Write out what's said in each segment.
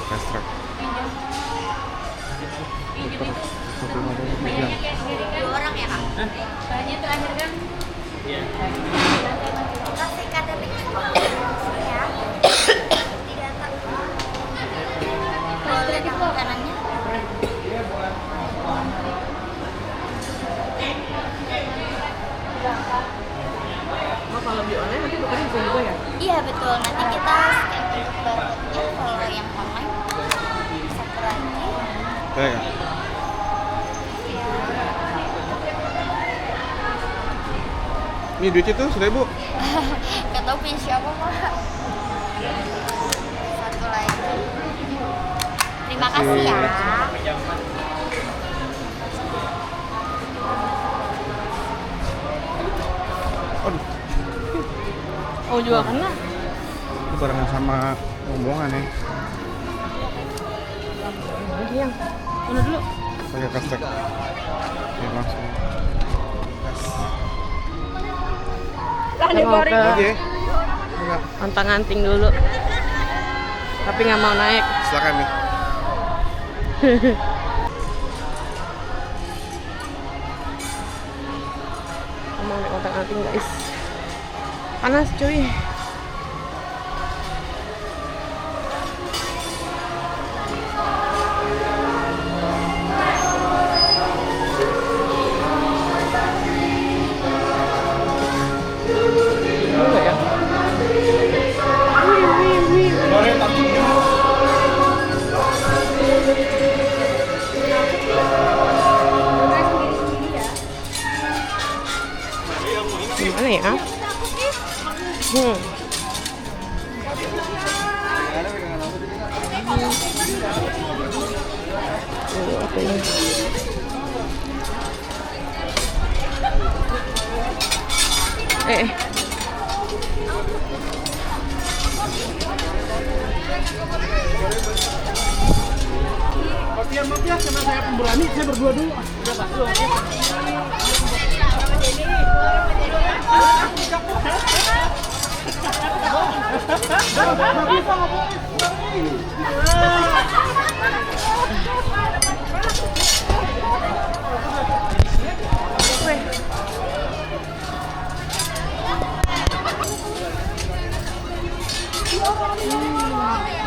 fast track. Dua orang ya kak? Soalnya terakhir kan? Iya. Kasih akademik ya. Tidak tak. Kalau lihat makanannya. Oh, kalau di online nanti bukannya bisa juga ya? Iya betul, nanti kita scan barcode-nya kalau yang online. Satu lagi. Ya. Ini duitnya tuh 1.000. Gak tau punya siapa pak. Satu lagi. Terima kasih ya. Aduh, Oh juga kena. itu barengan sama rombongan ya. Yang mana dulu? Pakai fast track. Ya langsung. Kita mau ke Lagi ya? Enggak. antang-anting dulu. Tapi nggak mau naik. Silakan nih. Mau naik antang-anting guys. Panas cuy. Enggak ya? Gimana ya? Apa ini? Maaf ya, karena saya pemberani, saya berdua dulu. Berapa?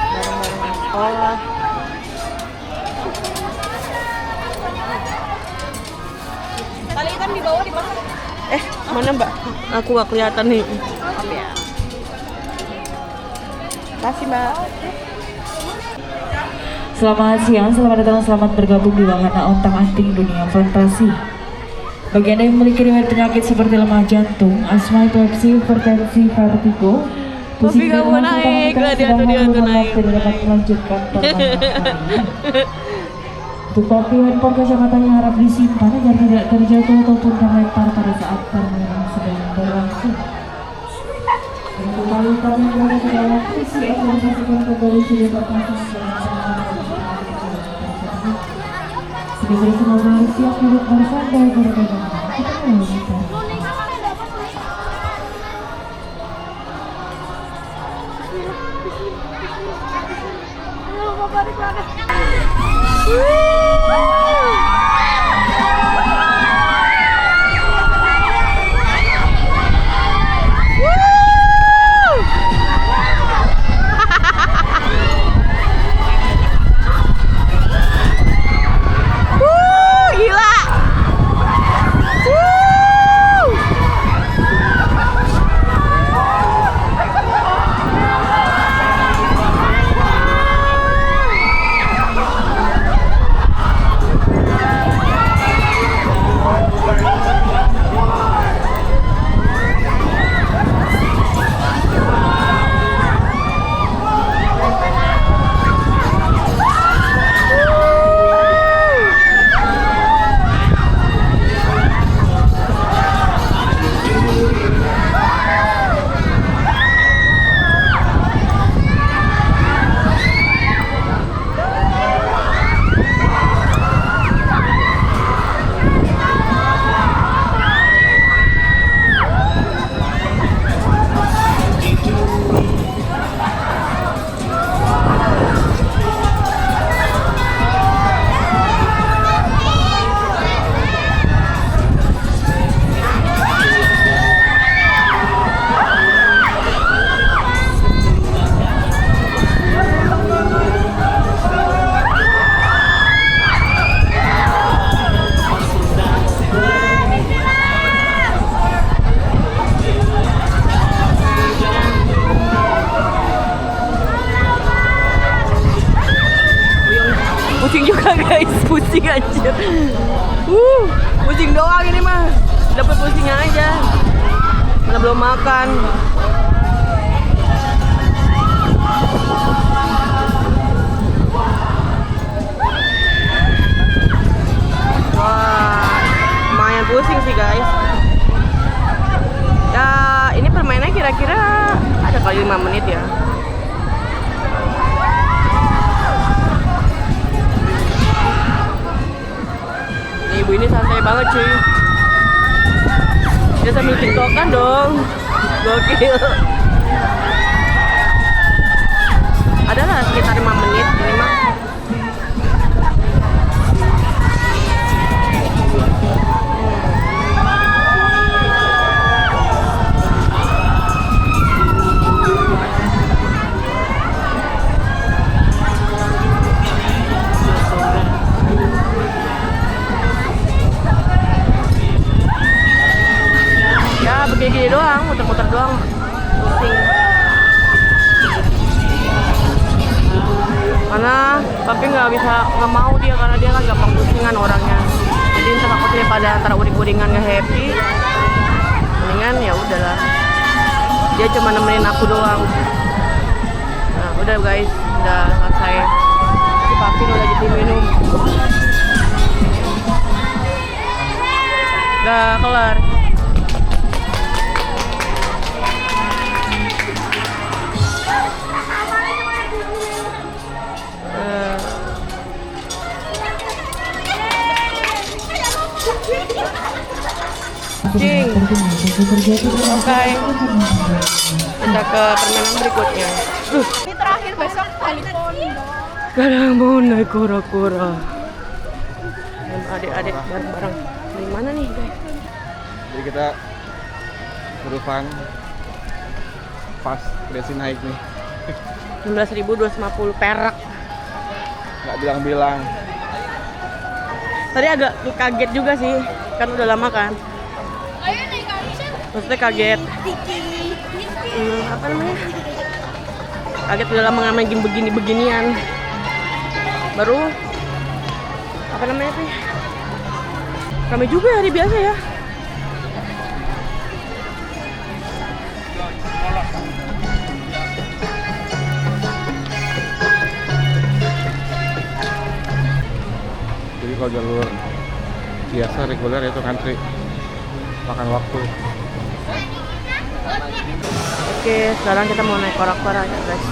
Barang-barang sekolah. Tali hitam di bawah dipasang. Mana mbak? Aku gak kelihatan nih. Maaf ya. Kasih mbak. Selamat siang, selamat datang, selamat bergabung di wahana ontang-anting dunia fantasi. Bagi Anda yang memiliki riwayat penyakit seperti lemah jantung, asma, epilepsi, hipertensi, vertigo, Tapi gak mau naik, dia tuh naik. tidak dapat melanjutkan permainan ini. Untuk topi handphone kacamatanya harap disimpan agar tidak terjatuh ataupun terlempar pada saat permainan sedang berlangsung. Untuk kali kami berada ke dalam isi organisasikan kembali sudah berpasang sebagai semoga siap duduk bersantai berpegangan. Kita mulai bicara. Gila. Anjir. Pusing doang ini mah. Dapat pusing aja. Mana belum makan. Wah, lumayan pusing sih guys. Ya, ini permainannya kira-kira ada kali 5 menit ya. Ibu ini santai banget cuy. Dia sambil tiktokan dong. Gokil. Adalah sekitar 5 menit ini mah. Begini doang, muter-muter doang, pusing. Karena papi nggak mau dia, karena dia kan gampang pusingan orangnya. Jadi entah takutnya pada antara uring-uringan nggak happy, mendingan ya udahlah. Dia cuma nemenin aku doang. Nah udah guys, udah selesai. Si papi udah jadi minum. Udah kelar. Cing. Oke. Kita ke permainan berikutnya. Ini terakhir besok balik pondok. Sekarang mau naik kura-kura. Adik-adik bareng-bareng. Di mana nih guys? Jadi kita berufan pas Desi naik nih. 16.250 perak. Nggak bilang-bilang. Tadi agak kaget juga sih, kan udah lama kan. Ayo naik kamisnya. Maksudnya kaget. Apa namanya? Kaget udah lama nggak main begini-beginian. Baru apa namanya sih? Ramai juga hari biasa ya. Jadi kalau jalur biasa reguler itu ngantri makan waktu. Oke, sekarang kita mau naik kura-kura ya guys.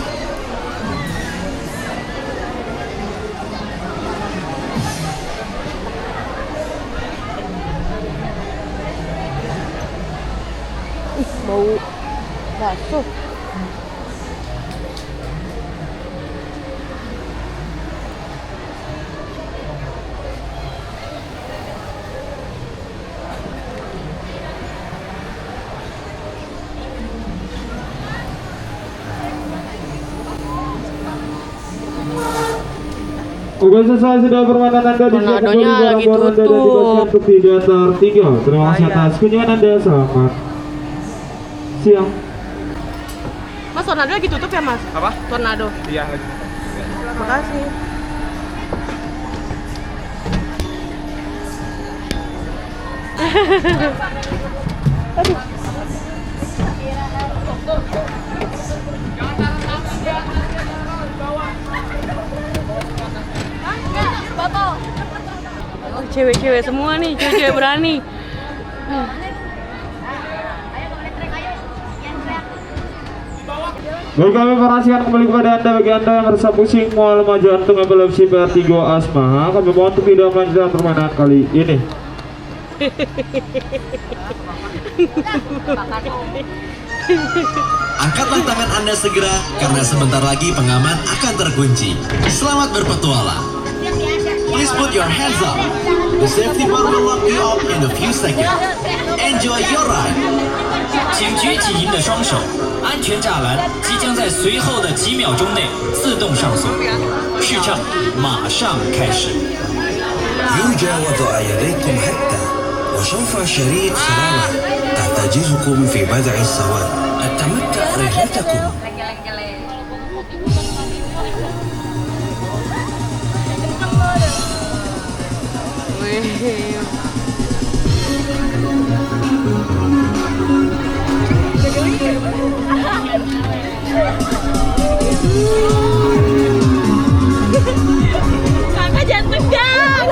Bau bakso. Oke, selesai sudah permainan Anda di Tornadonya lagi tutup. untuk tidak tertinggal. Terima kasih atas kunjungan Anda, selamat siang. Mas, tornado lagi tutup ya mas? Apa? Tornado. Iya lagi. Makasih. Aduh. Oh, cewek-cewek semua nih, cewek-cewek berani. Baik, kami perhatikan kembali kepada Anda. Bagi Anda yang merasa pusing, mual, lemah jantung, epilepsi, vertigo, asma, kami mohon untuk tidak melanjutkan permainan kali ini. Angkatlah tangan Anda segera, karena sebentar lagi pengaman akan terkunci. Selamat berpetualang. Please put your hands up. The safety bar will lock you up in a few seconds. Enjoy your ride. 请举起您的双手，安全栅栏即将在随后的几秒钟内自动上锁，试乘马上开始。 يرجى وضع يديكم حتى وسوف شريط سلامة تحتجزكم في بضع الثواني. التمتع رحلتكم. Kakak jangan tegang.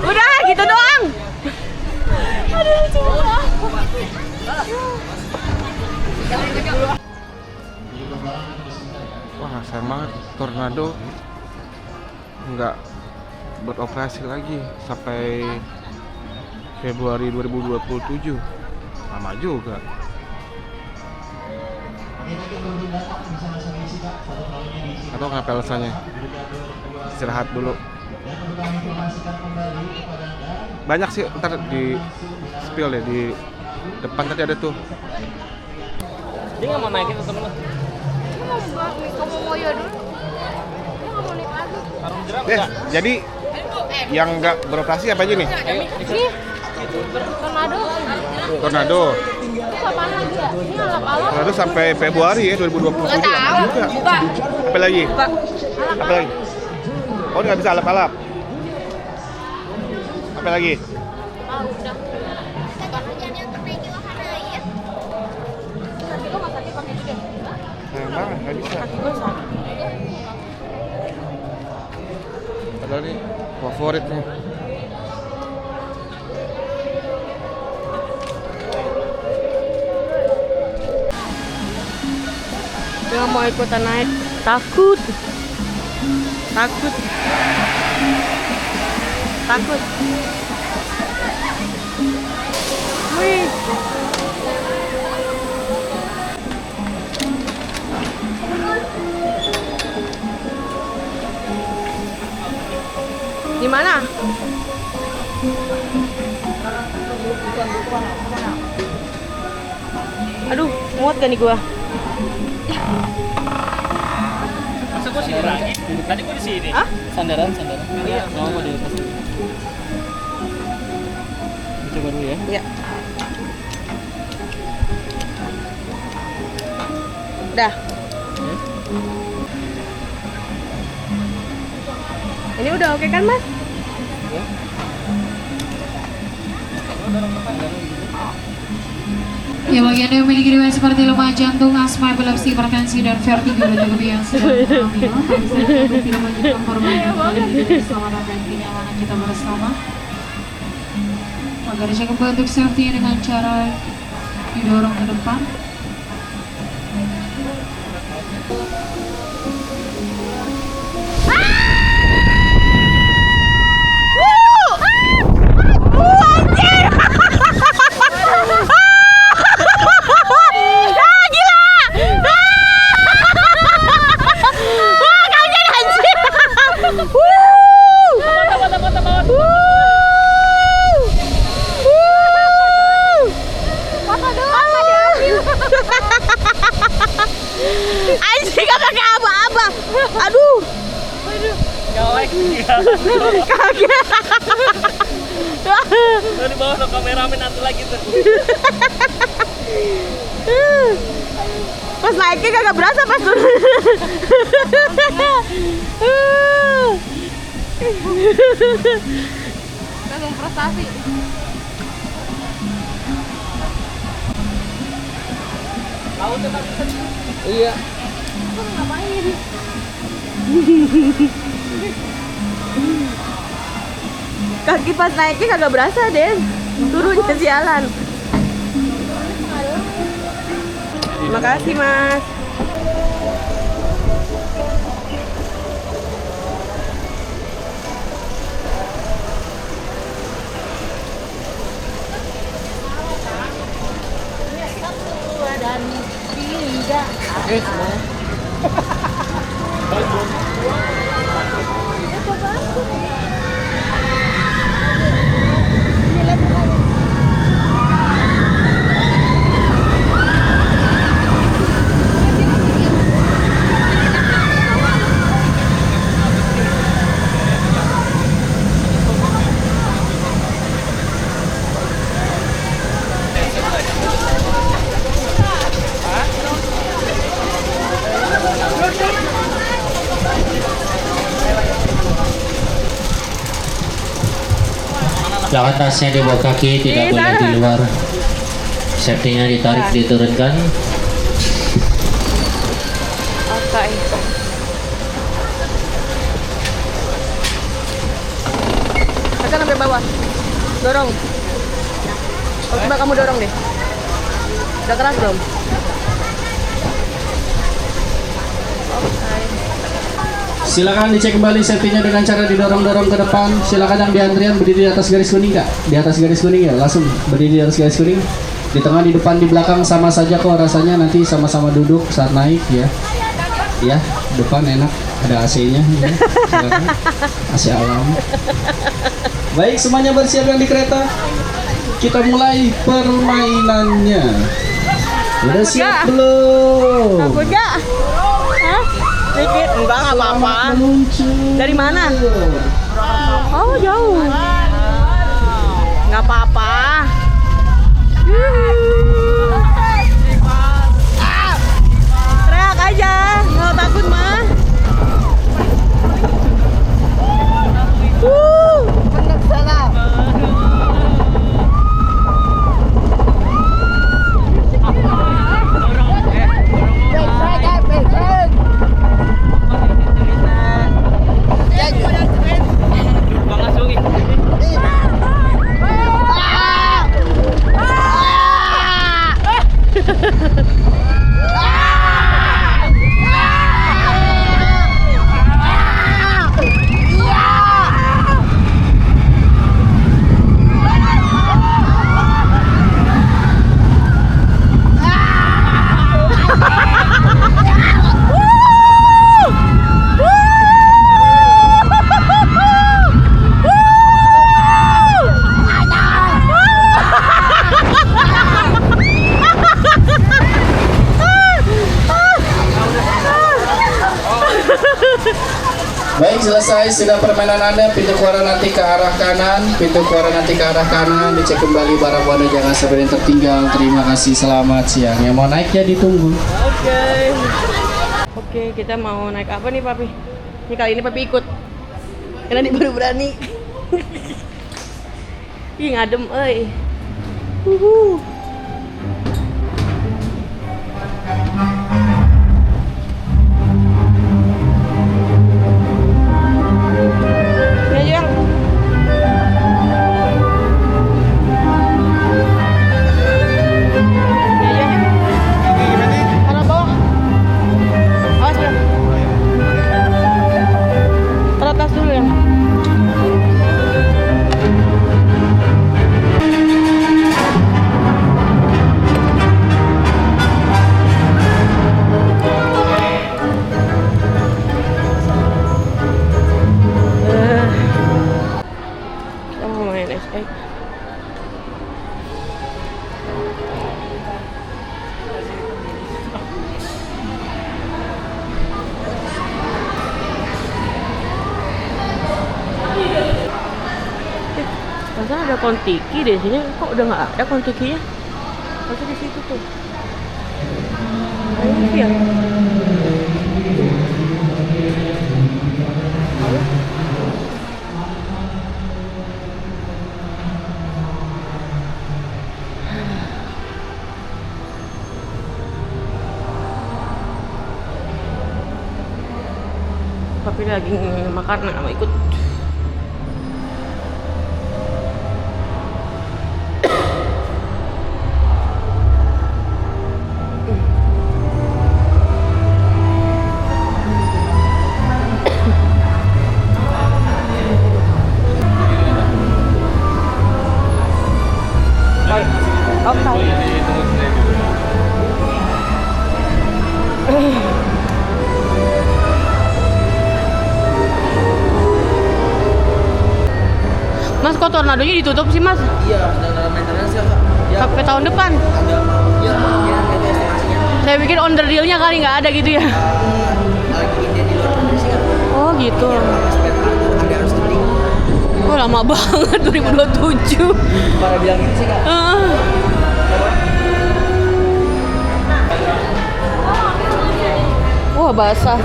Udah gitu doang. Aduh lucu banget. Wah, sayang banget Tornado nggak beroperasi lagi sampai Februari 2027. Lama juga. Atau ngapa alasannya? Istirahat dulu. Banyak sih, ntar di spill ya, di depan tadi ada tuh. Dia nggak mau naikin temen lu. Kamu mau ya dulu? Dia nggak mau naik lagi. Jadi yang nggak beroperasi apa aja nih? Nih, Tornado. Tornado. Ini kapan lagi ya? Ini alap-alap. Tornado sampai Februari ya 2027. Nggak tahu. Buka. Apa lagi? Buka. Apa lagi? Oh, nggak bisa alap-alap. Apa lagi? Ah, udah. Sekarang jangan yang terbaik wahana ya. Kaki lo nggak sakit pakai juga? Sayang banget, nggak bisa. Kaki gue sakit. Padahal ini favoritnya. Nggak mau ikutan naik, takut. Wih. Di mana? Aduh, muat gak nih gua? Masa gua sini lagi? Tadi gua di sini. Hah? Sandaran. Iya. Mau di atas. Coba dulu ya. Iya. Dah. Ini udah oke kan, Mas? Ya, bagi Anda yang memiliki riwayat seperti lemah jantung, asma, epilepsi, hipertensi, dan vertigo dan juga yang sedang hamil, kami saja untuk tidak melanjutkan korban yang kembali di keselamatan dan kenyamanan kita bersama. Agar dijaga untuk safety dengan cara didorong ke depan. Kaget. Di bawah ada kameramen satu lagi tuh. Pas naiknya kagak berasa pas turun. Langsung prestasi. Iya. Ngapain? Kaki pas naiknya kagak berasa, Den. Turunnya sialan. Terima kasih, Mas. Dan tiga. Jangan tasnya di bawah kaki, tidak boleh di luar. Safety-nya ditarik, diturunkan. Oke. Tekan sampai bawah. Dorong. Oh, coba kamu dorong deh. Udah keras belum? Silakan dicek kembali safety-nya dengan cara didorong-dorong ke depan. Silakan yang di antrian berdiri di atas garis kuning, Kak. Di atas garis kuning ya, langsung berdiri di atas garis kuning. Di tengah, di depan, di belakang sama saja kok rasanya, nanti sama-sama duduk saat naik ya. Ya, depan enak, ada AC-nya ya. Silakan. AC alam. Baik, semuanya bersiap yang di kereta. Kita mulai permainannya. Udah siap belum? Takut gak? Hah? Dikit? Enggak, nggak apa-apa. Dari mana? Oh, jauh. Nggak apa-apa. Teriak aja, kalau takut mah. Baik, selesai sudah permainan Anda. Pintu keluaran nanti ke arah kanan. Pintu keluaran nanti ke arah kanan. Dicek kembali barang Anda, jangan sampai yang tertinggal. Terima kasih, selamat siang. Yang mau naik ya ditunggu. Oke, kita mau naik apa nih, Papi? Ini kali ini Papi ikut. Karena dia baru berani. Ih, ngadem, euy. ada kontiki di sini. Kok udah nggak ada kontikinya? Masih di situ tuh. Ini ya. Tapi lagi makan sama ikut. Mas, kok tornadonya ditutup sih, Mas? Iya, sedang dalam maintenance ya, Kak. Ya, Sampai tahun depan. ada iya, ya, itu estimasinya. Saya pikir under deal-nya kali nggak ada gitu ya. Lagi ide di luar negeri sih, Kak. Oh gitu. Spare part tuh ada harus dibeli. Oh lama banget 2027. Para bilang gitu sih, Kak. Wah basah.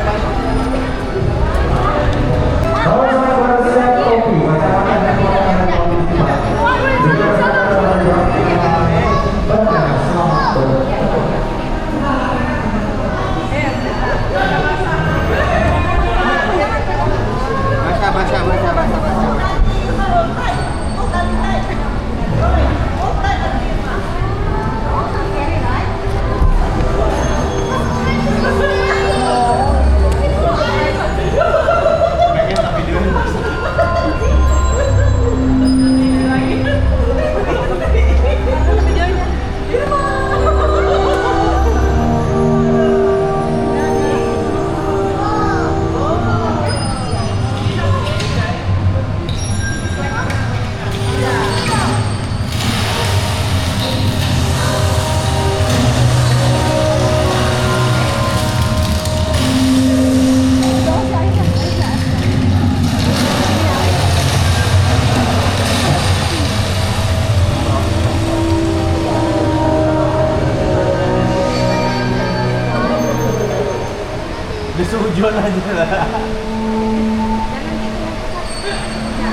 Disujon aja lah.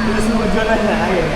Disujon aja air.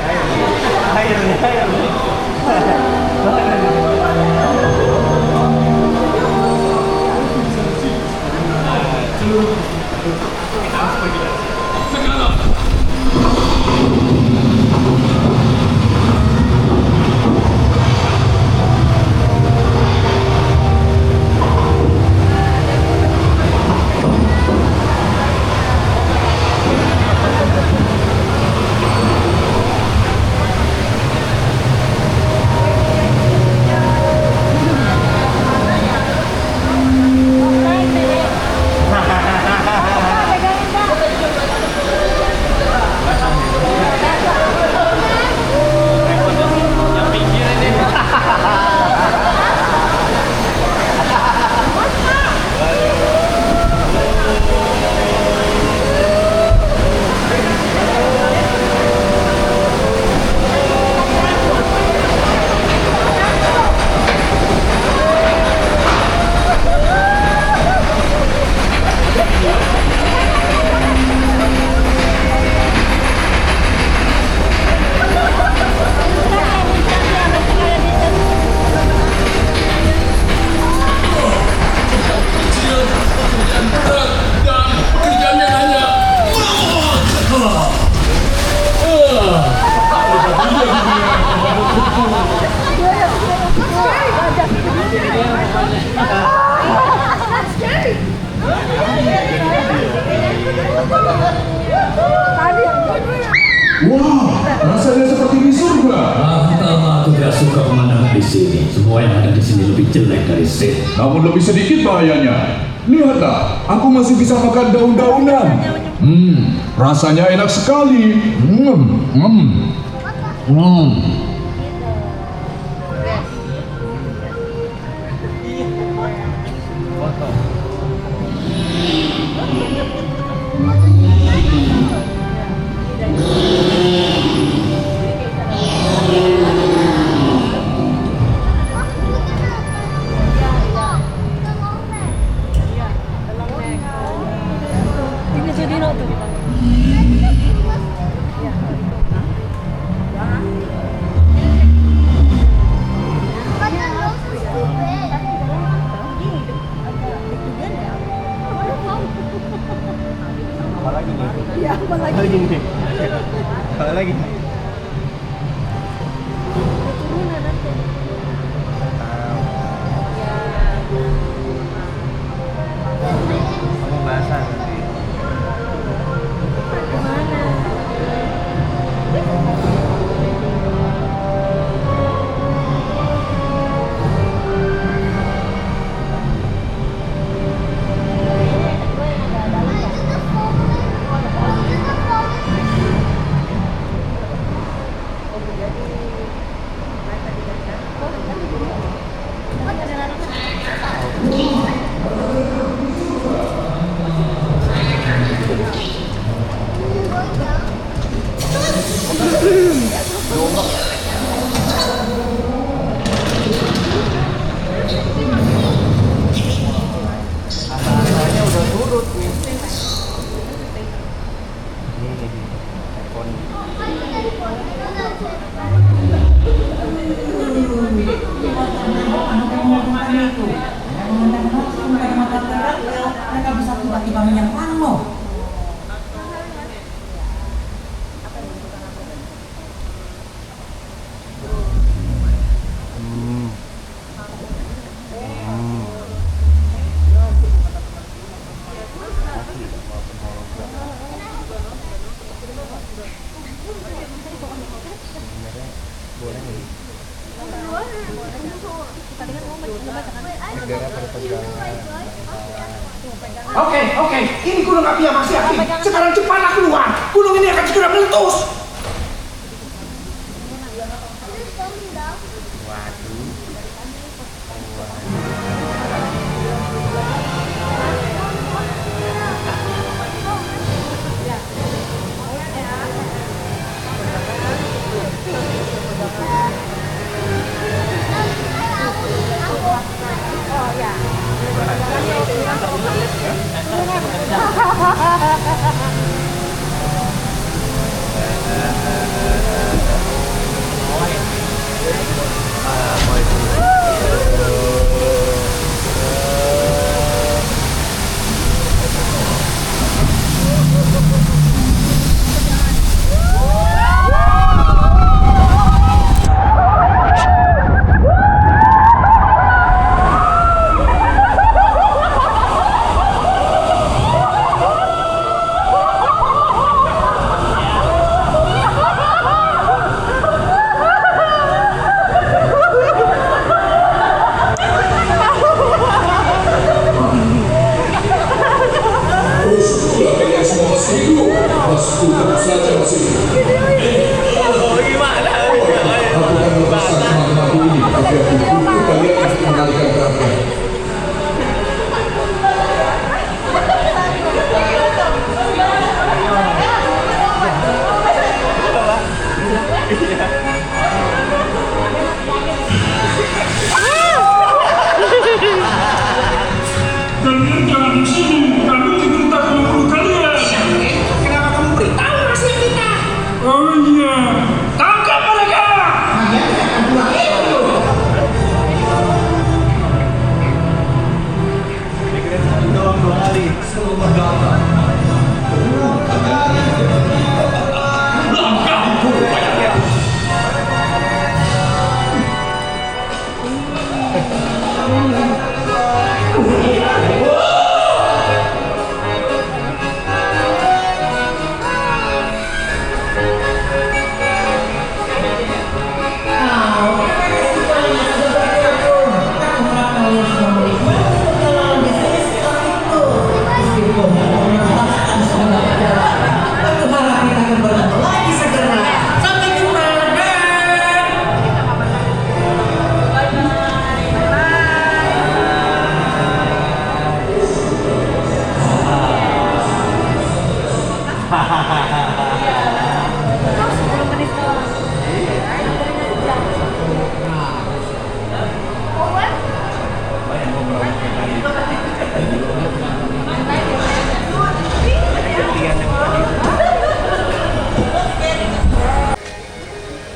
Wah, rasanya seperti di surga. Pertama, aku tidak suka pemandangan di sini. Semua yang ada di sini lebih jelek dari sini. Namun lebih sedikit bahayanya. Lihatlah, aku masih bisa makan daun-daunan. Rasanya enak sekali. lagi. Kalau lagi. Turunan nanti. Kamu basah nanti. Gimana? Mereka bisa tiba-tiba menyerang loh. Oke, ini gunung api yang masih aktif. Sekarang cepatlah keluar. Gunung ini akan segera meletus. Kalian jangan di sini, kami diperintah menunggu kalian. Kenapa kamu beritahu rahasia kita? Oh iya, tangkap mereka. Kalian tidak akan pulang itu. Doang 2 kali. Selamat datang.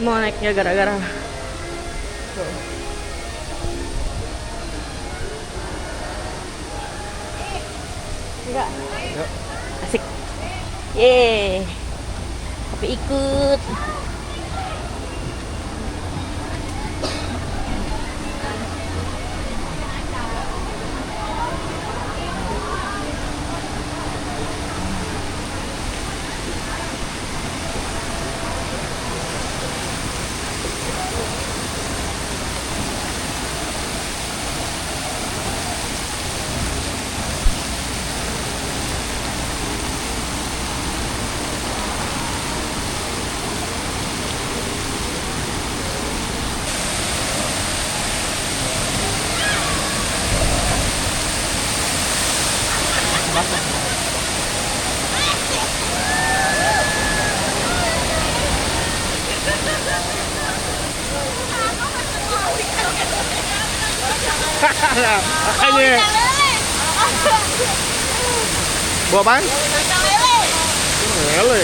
Mau naiknya gara-gara enggak asik. Yeay. Tapi ikut. Makanya. Bawa apaan? Lele.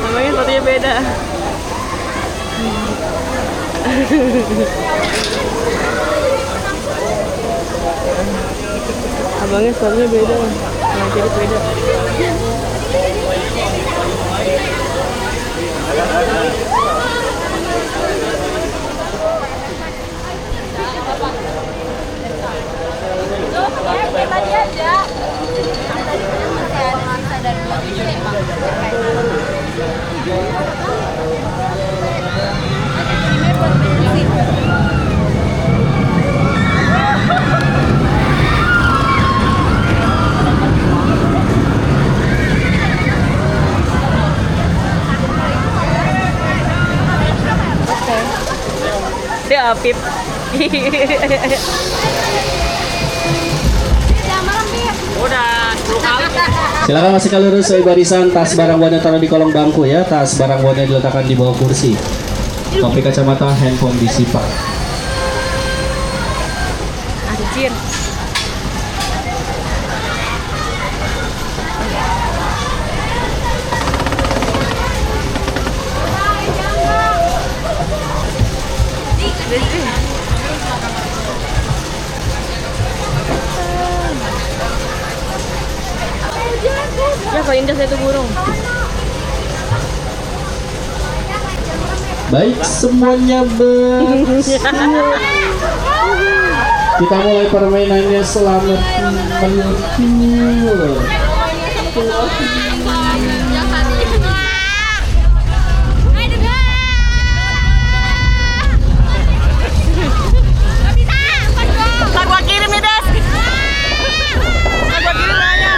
Namanya sepatunya beda. Abangnya sepatunya beda. Nah, jadi beda. Tadi aja. Dari 25. Dia Apip. Udah 10 kali. Silakan masihkan lurus sesuai barisan. Tas barang bawaan taruh di kolong bangku ya. Tas barang bawaan diletakkan di bawah kursi. Topi kacamata, handphone disimpan. Anjir. Ya, kok indah itu burung. Baik, semuanya bersiap. Kita mulai permainannya. Selamat menuju. Gua kirim nih, Das. Gua kirim aja.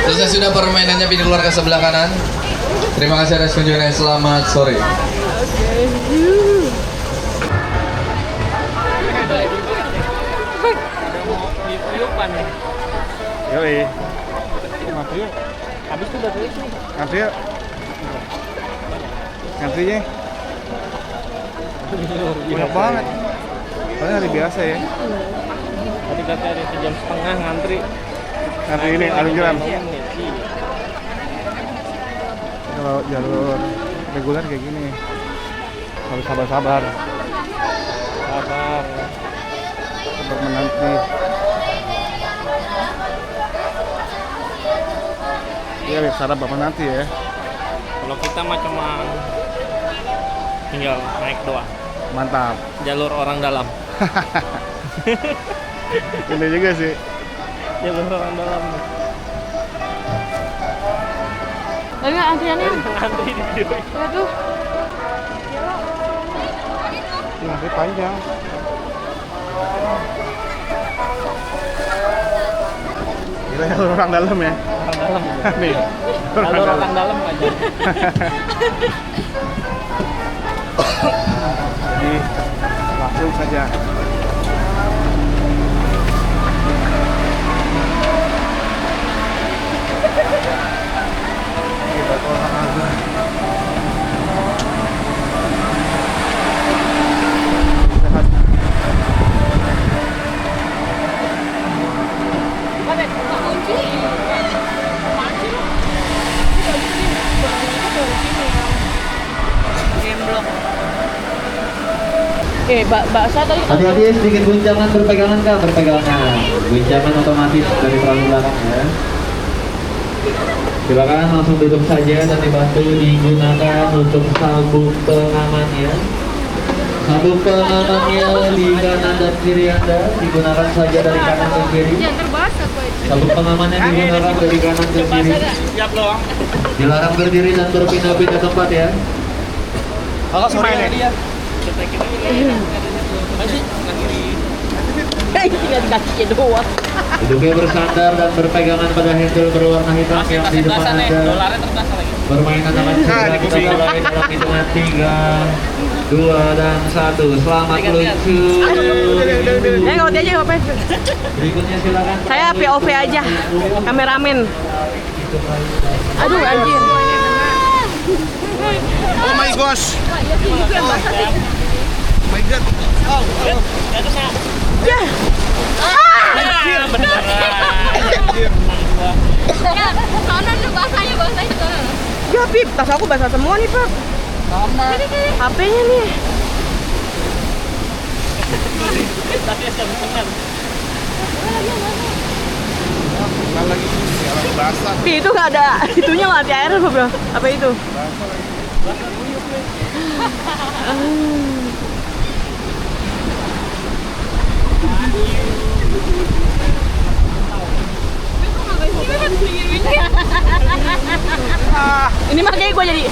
Selesai sudah permainannya, pindah keluar ke sebelah kanan. Terima kasih atas kunjungannya. Selamat sore. Yoi. Ngantri yuk. Habis tuh udah tulis nih. Ngantri yuk. Ngantrinya. Banyak banget. Soalnya hari biasa ya. Tadi katanya ada 1 jam setengah ngantri. Ngantri ini alun-jalan. Kalau jalur reguler kayak gini harus sabar-sabar. Sabar menanti. Iya, biar sarap bapak nanti ya. Kalau kita mah cuma Tinggal naik doang. Mantap. Jalur orang dalam. Ini juga sih. Jalur orang dalam. Enggak antriannya. Antri di video. Aduh. Ini panjang. Gila ya orang dalam ya. Orang dalam. Nih. Jalur orang dalam aja. Jadi langsung saja. Kita tolong aja. Sehat. Bakso tadi. Hati-hati sedikit guncangan berpegangan kak, berpegangan. Guncangan otomatis dari perahu belakang ya. Silakan langsung duduk saja dan dibantu digunakan untuk sabuk pengamannya. Sabuk pengamannya di kanan dan kiri Anda digunakan saja dari kanan dan kiri. Sabuk pengamannya digunakan dari kanan dan kiri. Siap doang. Dilarang berdiri dan berpindah-pindah tempat ya. Halo, sorry dia. Tinggal kakinya doang. Duduknya bersandar dan berpegangan pada handle berwarna hitam yang di depan Anda. Permainan akan segera kita mulai dalam hitungan 3, 2, dan 1. Selamat meluncur. Ngerti aja apa? Berikutnya silakan. Saya POV aja, kameramen. Aduh anjir. Oh my gosh. My god. Oh. Ya. Soalnya lu bahasanya soalnya. Ya Pip, tas aku basah semua nih Pip. HP-nya nih. Pip itu nggak ada, itunya nggak ada air apa bro? Apa itu? Ini makanya gue jadi.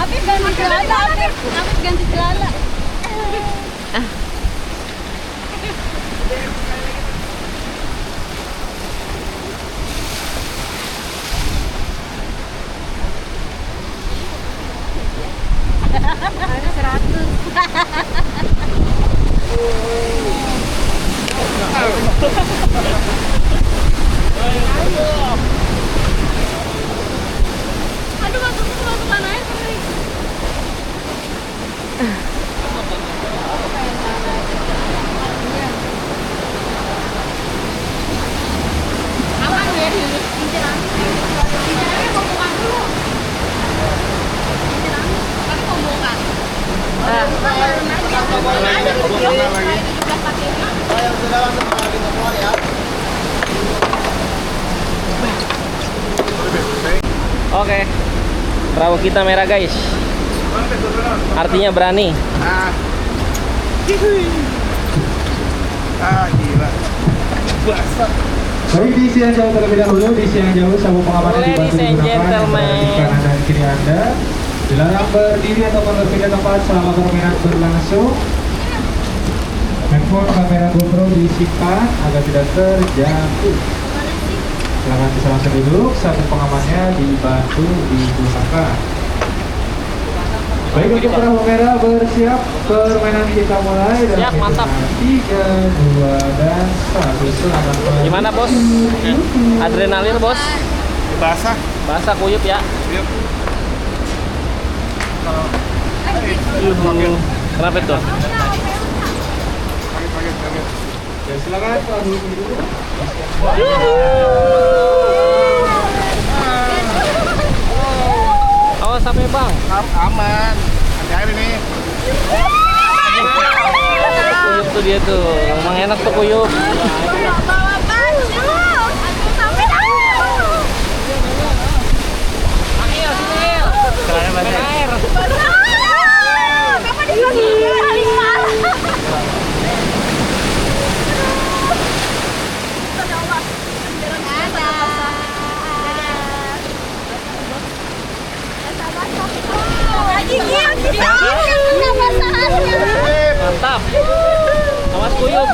Apip ganti celana, Apip ganti celana. Harga 100. Aduh, masuk mana ya? Aman ya, kincir angin. Kincir angin mau buka dulu. Kincir angin, tapi mau buka. Oke. Perahu kita merah guys. Artinya berani. Gila. Basah. Baik, di siang jauh terlebih dahulu, di siang jauh sabuk pengamannya dibantu digunakan di kanan dan kiri Anda. Dilarang berdiri ataupun berpindah tempat selama permainan berlangsung. Handphone kamera GoPro disimpan agar tidak terjatuh. Silakan bisa langsung duduk, sabuk pengamannya dibantu digunakan. Baik, untuk perahu merah bersiap, permainan kita mulai dan siap, mantap. 3, 2, dan 1. Selamat menikmati. Gimana bos? Adrenalin bos? Basah. Basah kuyup ya? Yuk. Kenapa itu? Kaget. Ya, silakan perahu dulu. Awas sampai bang. Aman. Ada air ini. tuh dia tuh. Emang enak tuh kuyup. Bawa baju. Sampai Keren banget. Air. Bapak di sini paling parah. Mantap. Awas kuyup.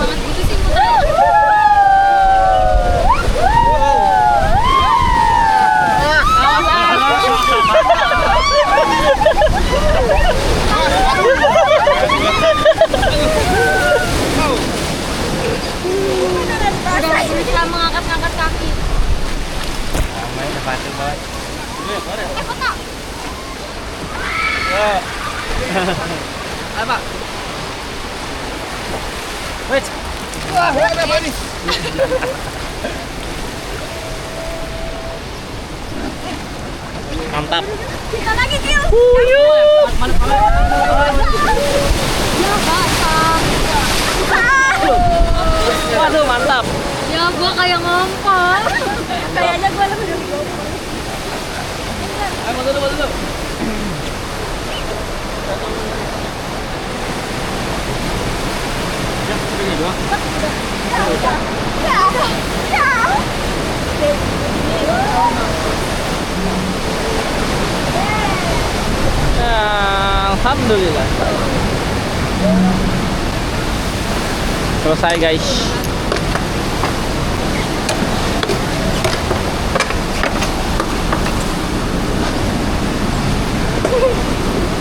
Udah bisa mengangkat-angkat kaki. Main sepatu banget. Foto. Apa? Wait. Wah, apa nih? Mantap. Kita lagi, Gil. Huyup. Ya, basah. Waduh, mantap. Ya, gua kayak ngompol. Kayaknya gua lebih dari ngompol. Ayo, dulu. Ya, ini doang. Alhamdulillah. Selesai guys.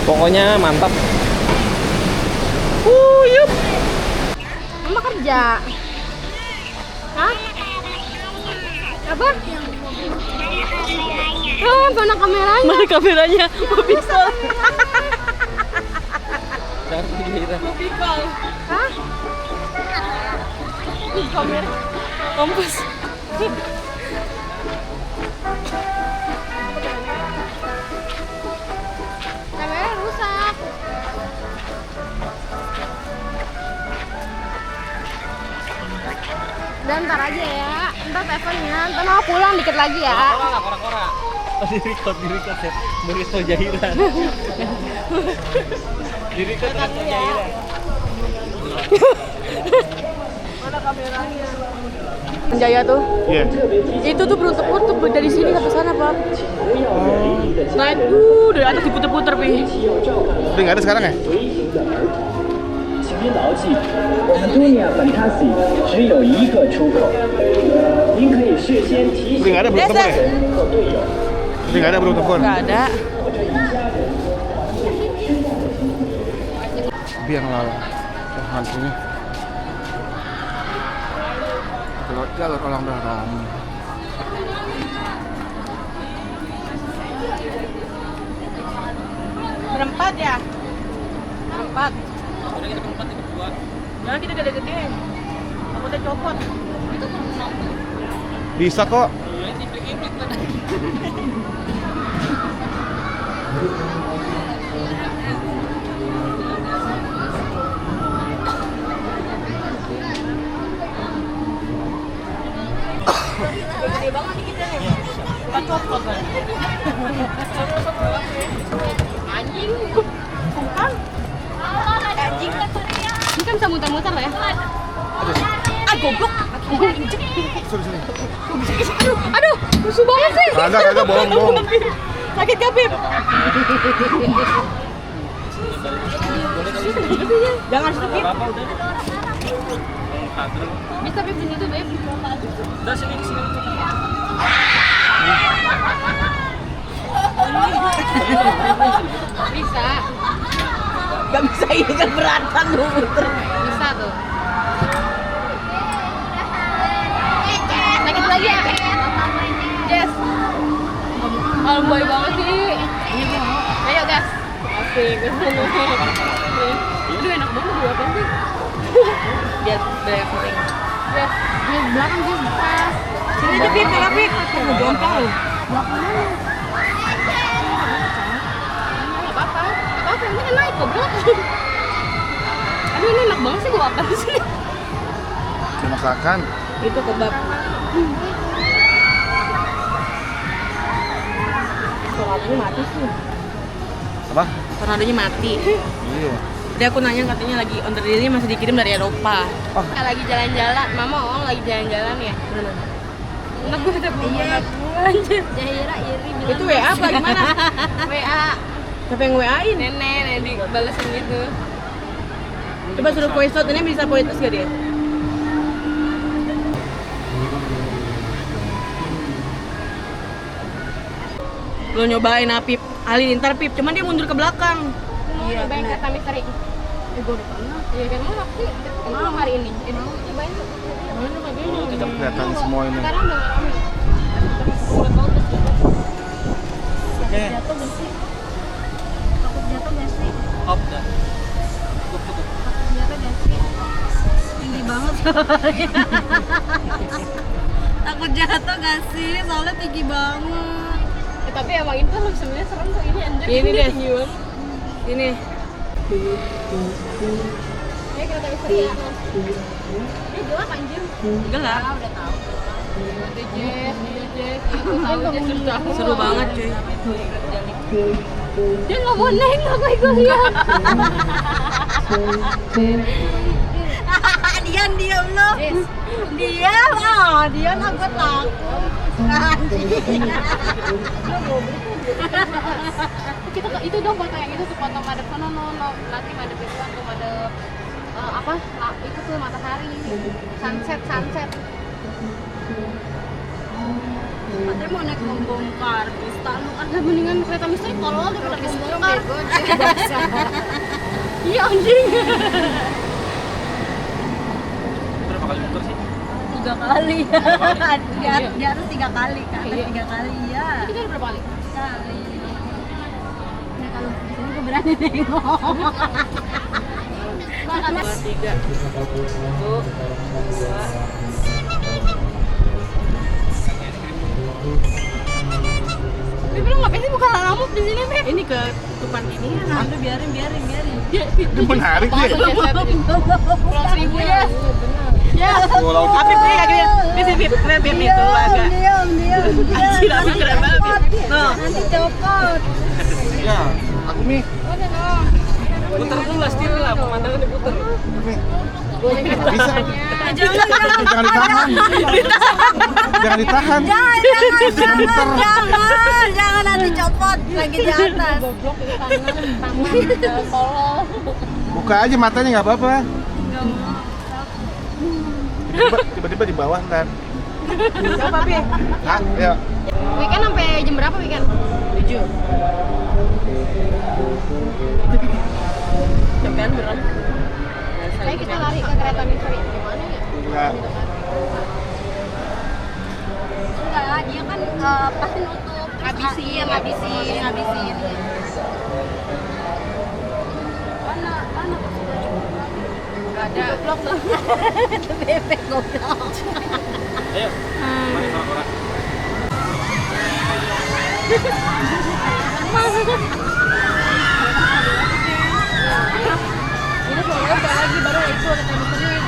Pokoknya mantap. Yup. Mama kerja. Hah? Apa? Oh, mana kameranya? Mana kameranya? Mau pistol. Mau pistol. Hah? Kamera. Kompas. Kamera rusak. Dan ntar aja ya, ntar teleponnya, ntar mau pulang dikit lagi ya. Kora-kora. Oh, di record ya. Beriso Jahiran. Di record Jahiran. Mana kameranya? Jaya tuh. Iya. Itu tuh beruntuk-untuk dari sini sampai sana, Pak. Nah, dari atas diputer-puter, Pi. Udah nggak ada sekarang ya? 请您牢记 ，Antonia Fantasy 只有一个出口，您可以事先提醒 Udah nggak ada belum tempur ya? 和队友。 Udah nggak ada belum tempur? Nggak ada. Biang lah hantunya. Jalur orang barang. Berempat ya? Berempat. Udah kita berempat itu berdua. Nah, kita gede-gede. Aku udah copot. Bisa kok. Gede banget nih kita nih. Kita copot kan. Anjing. Bukan. Anjing. Ini kan bisa muter-muter ya. Ah, goblok. Aduh, lusuh banget sih. Kagak bohong. Sakit gak, Bib? Jangan situ, Bib. Bisa Bib di situ, Bib. Udah sini. Bisa. Gak bisa, ini kan beratan lu muter. Bisa tuh. Sakit lagi ya? Yes. Alboy banget sih. Ayo gas. Asik. Aduh enak banget dua apa sih? Biar banyak penting. Yes. Di belakang sih pas. Sini aja, Bib, tengah, Bib. Mau gontong lu. Apa-apa. Apa-apa, ini kan naik goblok. Aduh ini enak banget sih gua apa sih? Masakan. Itu kebab. Tornadonya mati sih. Apa? Tornadonya mati. Iya. Jadi aku nanya katanya lagi order dirinya masih dikirim dari Eropa. Lagi jalan-jalan, Mama lagi jalan-jalan ya. Mana? Enak gue udah bulan anjir. Jahira iri bilang. Itu WA apa gimana? WA. Siapa yang WA-in? Nenek dibalesin gitu. Coba suruh voice note, ini bisa voice note gak dia? Lo nyobain Pip, halilintar Pip, cuman dia mundur ke belakang. Iya, cobain kata misteri. Gue udah pernah. Iya kan mau aku belum hari ini. Cobain tuh. Tetap kelihatan semua ini. Sekarang udah nggak ramai. Udah bagus. Jatuh gak sih? Takut jatuh gak sih? Hop dah. Takut jatuh gak sih? Tinggi banget soalnya. Takut jatuh gak sih? Soalnya tinggi banget. Tapi emang itu sebenarnya serem tuh ini anjir. Ini deh. Ini. Ya kereta misteri ya. Ini gelap anjir. Gelap. Udah tahu. Seru banget cuy. Dia nggak mau naik, nggak mau ikut lihat. Diam lo. Diam aku takut. Kita itu dong foto yang itu tuh foto madep sono nanti madep itu atau madep apa? Itu tuh matahari, sunset. Katanya mau naik membongkar Bistan, ada mendingan kereta misteri tolol daripada membongkar. Iya anjing. Berapa kali muter sih? 3 kali. Di atas 3 kali, ke atas 3 kali ya. Kita udah berapa kali? Sekali. Nah kalau ini gue berani nengok. 2, 3. 1, 2. Beb, lu ngapain sih buka lampu di sini, Beb? Ini ke tutupan ini ya, udah biarin. Ini menarik dia. Pulau Seribu ya. Ya, Apip nih agak Bip keren itu agak. Diam. Anjir, Apip keren banget. Noh. Nanti copot. Ya, aku nih. Udah dong. Puter dulu lah, setir lah, pemandangan diputer. Bisa. Jangan ditahan. Jangan ditahan. Jangan nanti copot lagi di atas. Buka aja matanya nggak apa-apa. Tiba-tiba di bawah ntar. Siapa, Pi? Hah? Ya. Weekend sampai jam berapa weekend? 7. Sampean berapa? Baik kita lari ke kereta misteri. Gimana ya? Enggak. Enggak, dia kan pasti nutup. Ngabisin. Mana ada vlog tuh. Bebek goblok. Ayo. Mari orang-orang. Ini soalnya lagi baru itu ada misteri.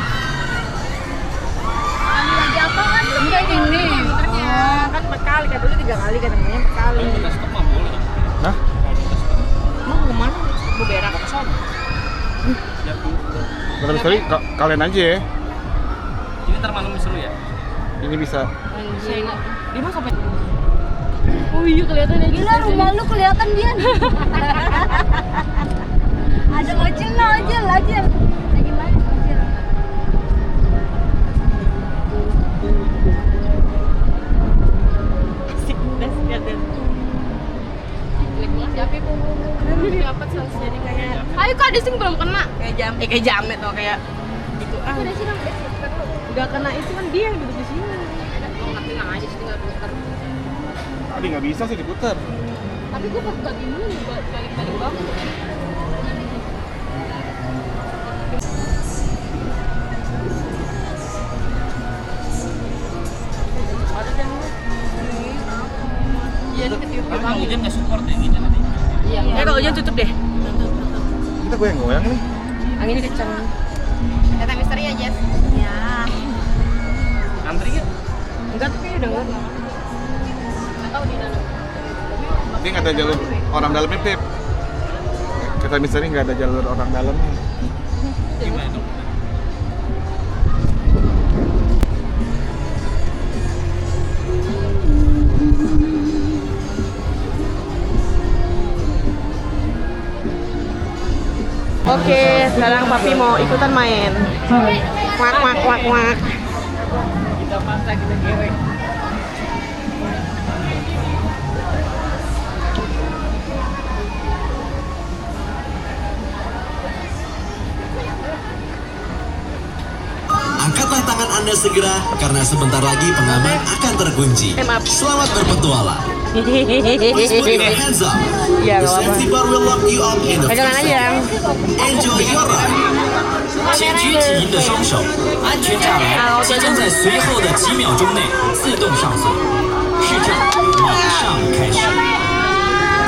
Ambil lagi apa kan? Enggak ini. Kan 4 kali, kan dulu 3 kali kan namanya 4 kali. Kita stop mah boleh dong. Hah? Mau kemana? Mau berak ke sana. Kereta misteri kalian aja ya. Ini ntar malam seru ya? Ini bisa. Dia mau sampai. Oh iya kelihatan ya. Gila rumah lu kelihatan dia. Ada ojil. Lagi mana ojil? Asik banget liatin. Jelek banget ya Pip. Keren dapat selesai jadi kayak. Ayo Kak, di sini belum kena. Kayak jamet tuh kayak gitu ah. Udah sih dong, Enggak kena itu kan dia yang duduk di sini. Oh, nggak kena aja sih tinggal putar. Tadi nggak bisa sih diputar. Tapi gue pas lagi dulu balik banget. Iya, ini ketiup Tapi kalau hujan nggak support ya gitu nanti. Iya. Ya kalau hujan tutup deh. Kita goyang-goyang nih. Anginnya kencang. Kata misteri ya, Jess? Ya. Antri ya? Enggak, tapi udah enggak. Nggak tahu di dalam. Ini nggak ada jalur orang dalamnya, Pip. Kata misteri nggak ada jalur orang dalamnya. Gimana dong? Oke, sekarang Papi mau ikutan main. Wak wak wak wak. Kita paksa, kita gerek. Angkatlah tangan Anda segera karena sebentar lagi pengaman akan terkunci. Selamat berpetualang. Please put your hands up. Ya, The nggak apa-apa. safety bar will lock you up in a few Pegangan aja. seconds. Enjoy your ride. 请举起您的双手，安全栅栏即将在随后的几秒钟内自动上锁，试驾马上开始。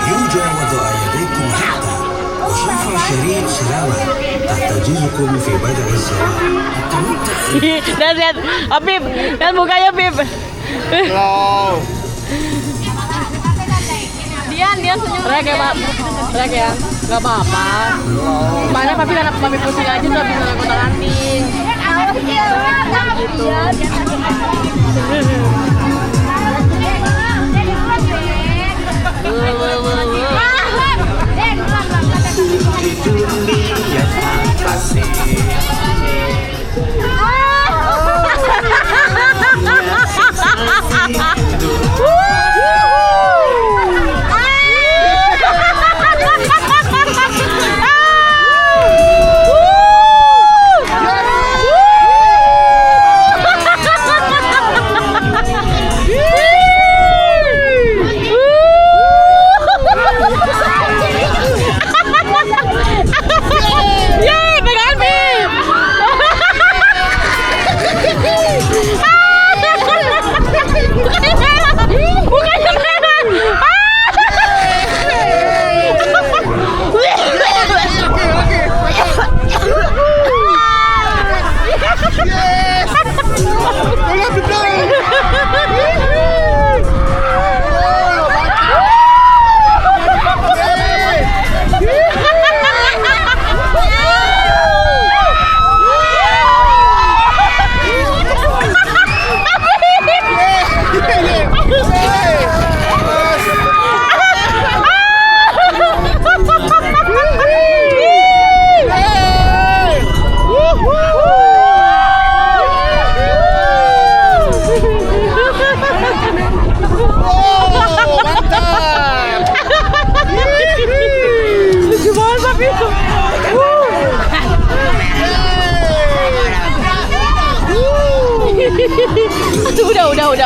يرجى وضع يديكم تحت وشرفع شريط سلامة تحت جزءكم في بدء الزواج. Lihat, Apip, lihat mukanya Pip. Halo. Dian senyum. Rek ya, Pak. Rek ya. Gak apa-apa. Soalnya Papi karena Papi pusing aja tuh habis nonton anting. Gitu.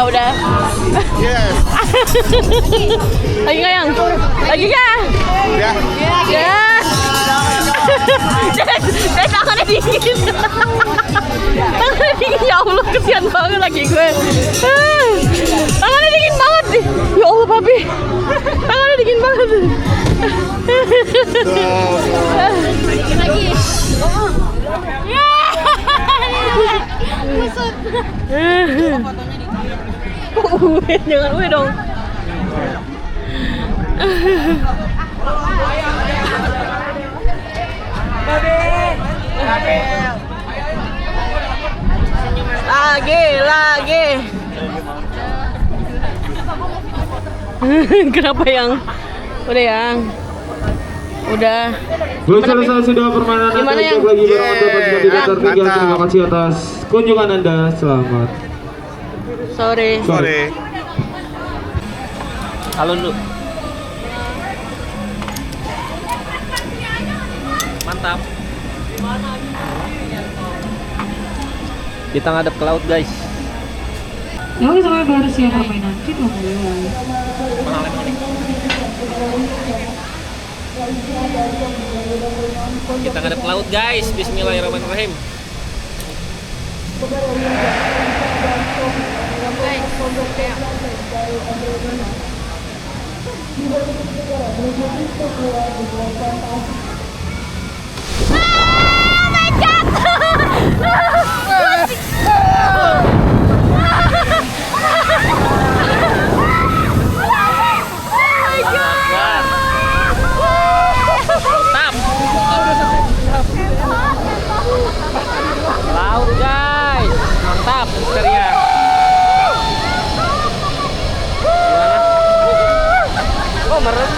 Udah. Yes. Lagi nggak yang? Lagi nggak? Ya. Ya. Dan tangannya dingin. Tangannya dingin, ya Allah, kesian banget lagi gue. Tangannya dingin banget. Ya Allah, Papi. Tangannya dingin banget. Lagi. Jangan uwe dong. Lagi. Kenapa yang? Udah yang. Udah. Belum selesai sudah permainan Anda. Gimana yang? Lagi bersama pasukan tidak tertinggal. Terima kasih atas kunjungan Anda. Selamat. Sore. Halo lu. Mantap. Kita ngadep ke laut, guys. Oke, sampai baru siap permainan. Kita mulai. Kita ngadep ke laut, guys. Bismillahirrahmanirrahim. Oh my god! Laut guys, mantap ceria. Oh merem.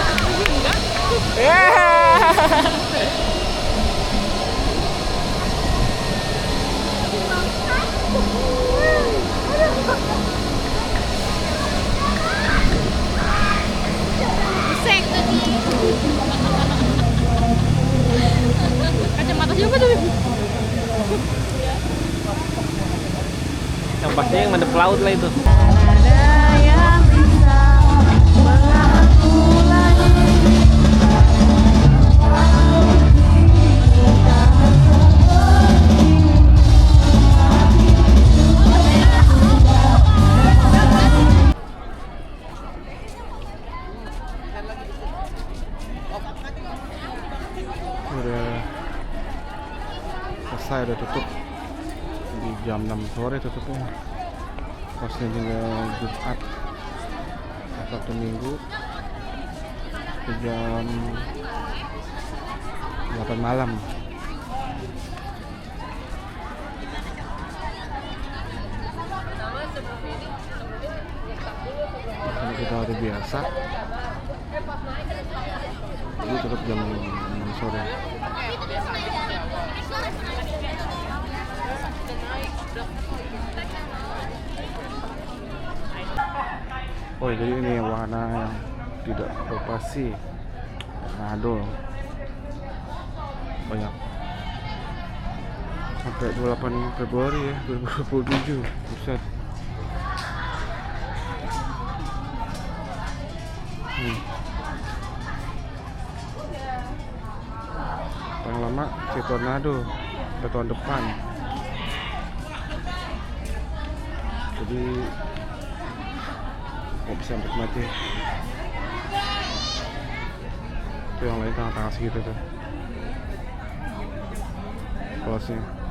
Busek tadi. Kacamata siapa tuh? Yang pasti yang madep laut lah itu. Udah selesai, udah tutup di jam 6 sore tutupnya. Posnya juga Jumat, Sabtu Minggu ke jam 8 malam. Karena kita hari biasa, jadi tutup jam 6 sore. Oh jadi ini wahana yang tidak beroperasi, Tornado banyak sampai 28 Februari ya 2027. Buset. Paling lama si Tornado ke tahun depan. Jadi nggak bisa menikmati. Itu yang lain tanggal segitu tuh close-nya.